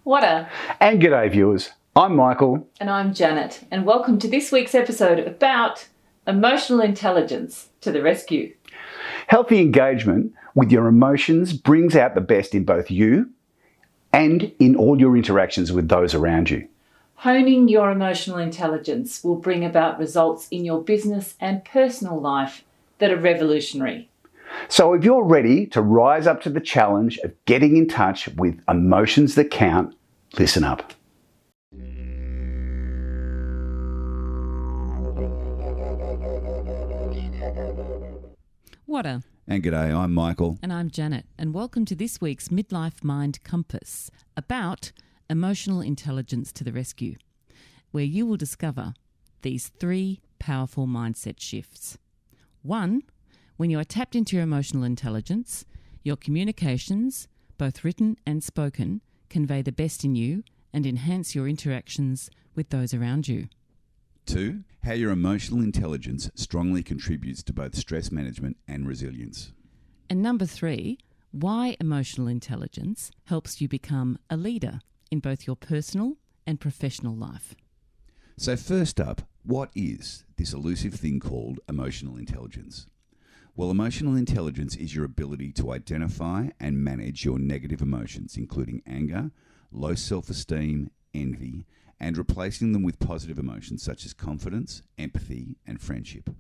Whata? And g'day viewers, I'm Michael. And I'm Janet, and welcome to this week's episode about emotional intelligence to the rescue. Healthy engagement with your emotions brings out the best in both you and in all your interactions with those around you. Honing your emotional intelligence will bring about results in your business and personal life that are revolutionary. So if you're ready to rise up to the challenge of getting in touch with emotions that count, listen up. Whata? And g'day, I'm Michael. And I'm Janet, and welcome to this week's Midlife Mind Compass about emotional intelligence to the rescue, where you will discover these 3 powerful mindset shifts. 1, when you are tapped into your emotional intelligence, your communications, both written and spoken, convey the best in you and enhance your interactions with those around you. 2, how your emotional intelligence strongly contributes to both stress management and resilience. And number 3, why emotional intelligence helps you become a leader in both your personal and professional life. So first up, what is this elusive thing called emotional intelligence? Well, emotional intelligence is your ability to identify and manage your negative emotions, including anger, low self-esteem, envy, and replacing them with positive emotions such as confidence, empathy, and friendship.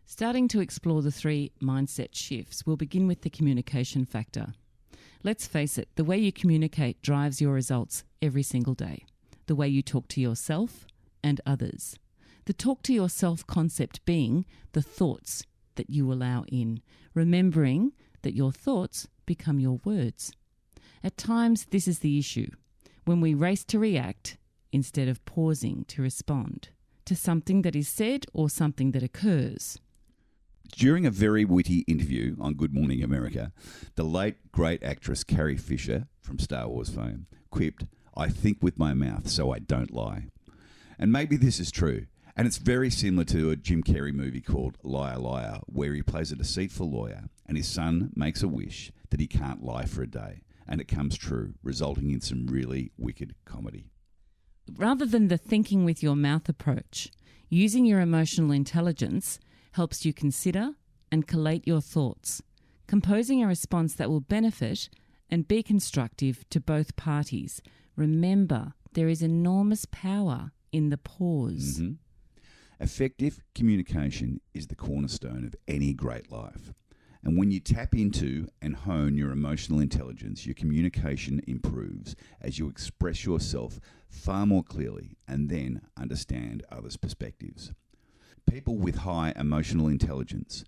Starting to explore the 3 mindset shifts, we'll begin with the communication factor. Let's face it, the way you communicate drives your results every single day. The way you talk to yourself and others. The talk to yourself concept being the thoughts that you allow in, remembering that your thoughts become your words. At times, this is the issue, when we race to react instead of pausing to respond to something that is said or something that occurs. During a very witty interview on Good Morning America, the late great actress Carrie Fisher from Star Wars fame quipped, "I think with my mouth so I don't lie." And maybe this is true. And it's very similar to a Jim Carrey movie called Liar Liar, where he plays a deceitful lawyer and his son makes a wish that he can't lie for a day. And it comes true, resulting in some really wicked comedy. Rather than the thinking with your mouth approach, using your emotional intelligence helps you consider and collate your thoughts, composing a response that will benefit and be constructive to both parties. Remember, there is enormous power in the pause. Mm-hmm. Effective communication is the cornerstone of any great life. And when you tap into and hone your emotional intelligence, your communication improves as you express yourself far more clearly and then understand others' perspectives. People with high emotional intelligence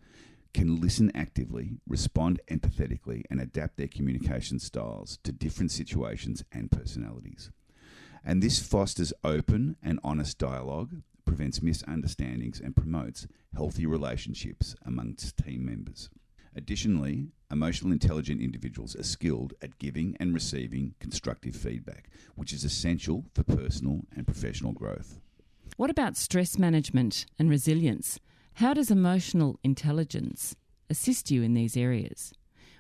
can listen actively, respond empathetically, and adapt their communication styles to different situations and personalities. And this fosters open and honest dialogue, prevents misunderstandings, and promotes healthy relationships amongst team members. Additionally, emotionally intelligent individuals are skilled at giving and receiving constructive feedback, which is essential for personal and professional growth. What about stress management and resilience? How does emotional intelligence assist you in these areas?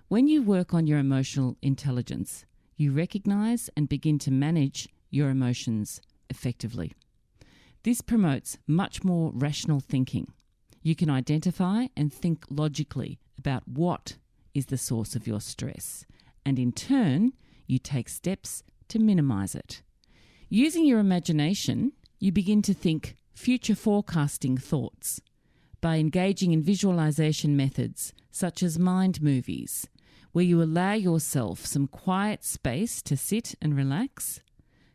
When you work on your emotional intelligence, you recognise and begin to manage your emotions effectively. This promotes much more rational thinking. You can identify and think logically about what is the source of your stress, and in turn, you take steps to minimise it. Using your imagination, you begin to think future forecasting thoughts by engaging in visualisation methods such as mind movies, where you allow yourself some quiet space to sit and relax,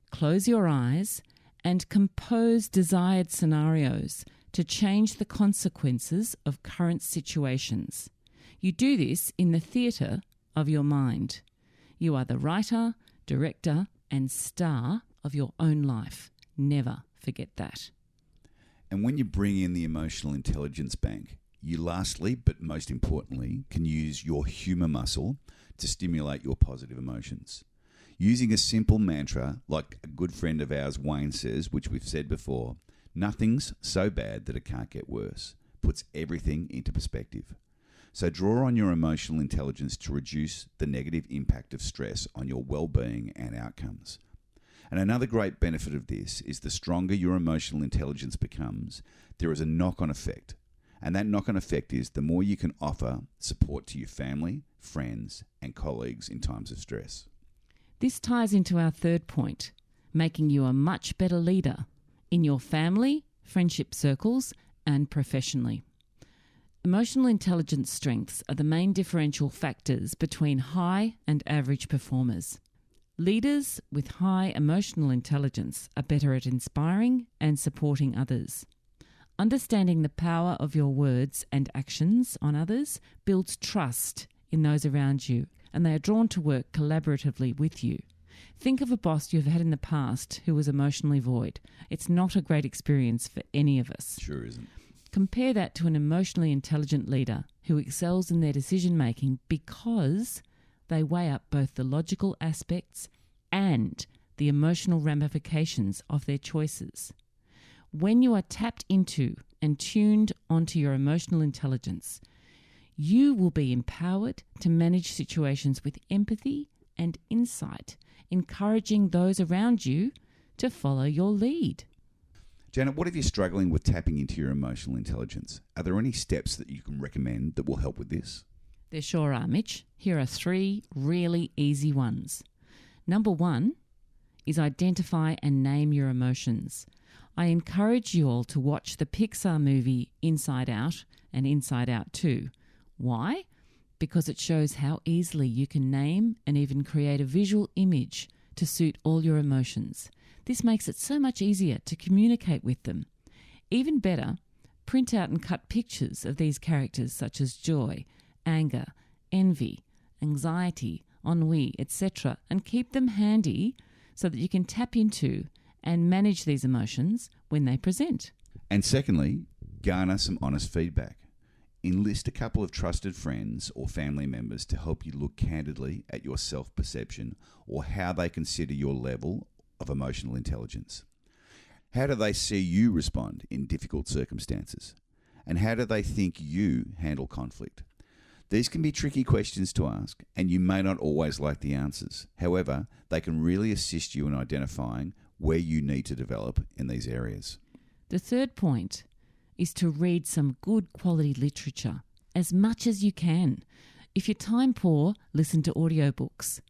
close your eyes, and compose desired scenarios to change the consequences of current situations. You do this in the theatre of your mind. You are the writer, director, and star of your own life. Never forget that. And when you bring in the emotional intelligence bank, you lastly, but most importantly, can use your humour muscle to stimulate your positive emotions. Using a simple mantra, like a good friend of ours, Wayne, says, which we've said before, nothing's so bad that it can't get worse, puts everything into perspective. So draw on your emotional intelligence to reduce the negative impact of stress on your well-being and outcomes. And another great benefit of this is the stronger your emotional intelligence becomes, there is a knock-on effect. And that knock-on effect is the more you can offer support to your family, friends, and colleagues in times of stress. This ties into our third point, making you a much better leader in your family, friendship circles, and professionally. Emotional intelligence strengths are the main differential factors between high and average performers. Leaders with high emotional intelligence are better at inspiring and supporting others. Understanding the power of your words and actions on others builds trust in those around you, and they are drawn to work collaboratively with you. Think of a boss you've had in the past who was emotionally void. It's not a great experience for any of us. Sure isn't. Compare that to an emotionally intelligent leader who excels in their decision-making because they weigh up both the logical aspects and the emotional ramifications of their choices. When you are tapped into and tuned onto your emotional intelligence, you will be empowered to manage situations with empathy and insight, encouraging those around you to follow your lead. Janet, what if you're struggling with tapping into your emotional intelligence? Are there any steps that you can recommend that will help with this? There sure are, Mitch. Here are 3 really easy ones. Number 1 is identify and name your emotions. I encourage you all to watch the Pixar movie Inside Out and Inside Out 2. Why? Because it shows how easily you can name and even create a visual image to suit all your emotions. This makes it so much easier to communicate with them. Even better, print out and cut pictures of these characters such as joy, anger, envy, anxiety, ennui, etc., and keep them handy so that you can tap into and manage these emotions when they present. And secondly, garner some honest feedback. Enlist a couple of trusted friends or family members to help you look candidly at your self-perception or how they consider your level of emotional intelligence. How do they see you respond in difficult circumstances? And how do they think you handle conflict? These can be tricky questions to ask, and you may not always like the answers. However, they can really assist you in identifying where you need to develop in these areas. The third point is to read some good quality literature as much as you can. If you're time poor, listen to audiobooks.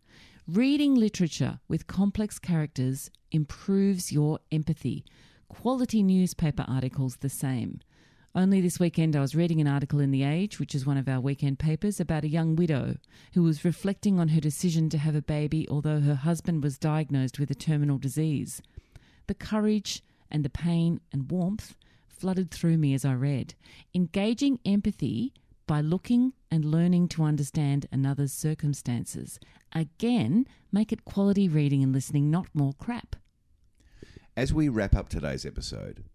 Reading literature with complex characters improves your empathy. Quality newspaper articles the same. Only this weekend I was reading an article in The Age, which is one of our weekend papers, about a young widow who was reflecting on her decision to have a baby although her husband was diagnosed with a terminal disease. The courage and the pain and warmth flooded through me as I read. Engaging empathy by looking and learning to understand another's circumstances. Again, make it quality reading and listening, not more crap. As we wrap up today's episode,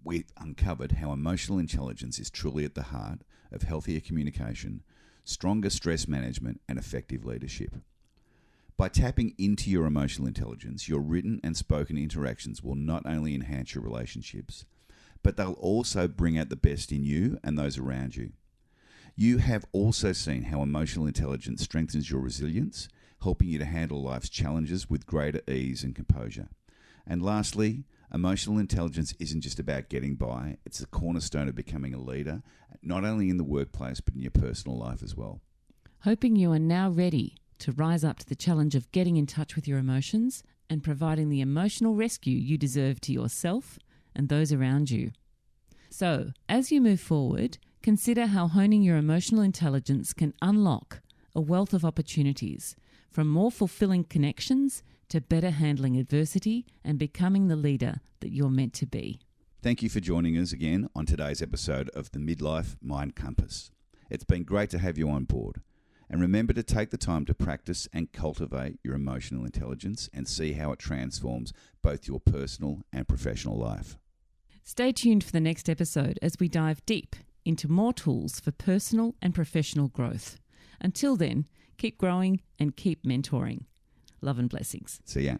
we've uncovered how emotional intelligence is truly at the heart of healthier communication, stronger stress management, and effective leadership. By tapping into your emotional intelligence, your written and spoken interactions will not only enhance your relationships, but they'll also bring out the best in you and those around you. You have also seen how emotional intelligence strengthens your resilience, helping you to handle life's challenges with greater ease and composure. And lastly, emotional intelligence isn't just about getting by, it's the cornerstone of becoming a leader, not only in the workplace but in your personal life as well. Hoping you are now ready to rise up to the challenge of getting in touch with your emotions and providing the emotional rescue you deserve to yourself and those around you. So, as you move forward, consider how honing your emotional intelligence can unlock a wealth of opportunities, from more fulfilling connections to better handling adversity and becoming the leader that you're meant to be. Thank you for joining us again on today's episode of the Midlife Mind Compass. It's been great to have you on board. And remember to take the time to practice and cultivate your emotional intelligence and see how it transforms both your personal and professional life. Stay tuned for the next episode as we dive deep into more tools for personal and professional growth. Until then, keep growing and keep mentoring. Love and blessings. See ya.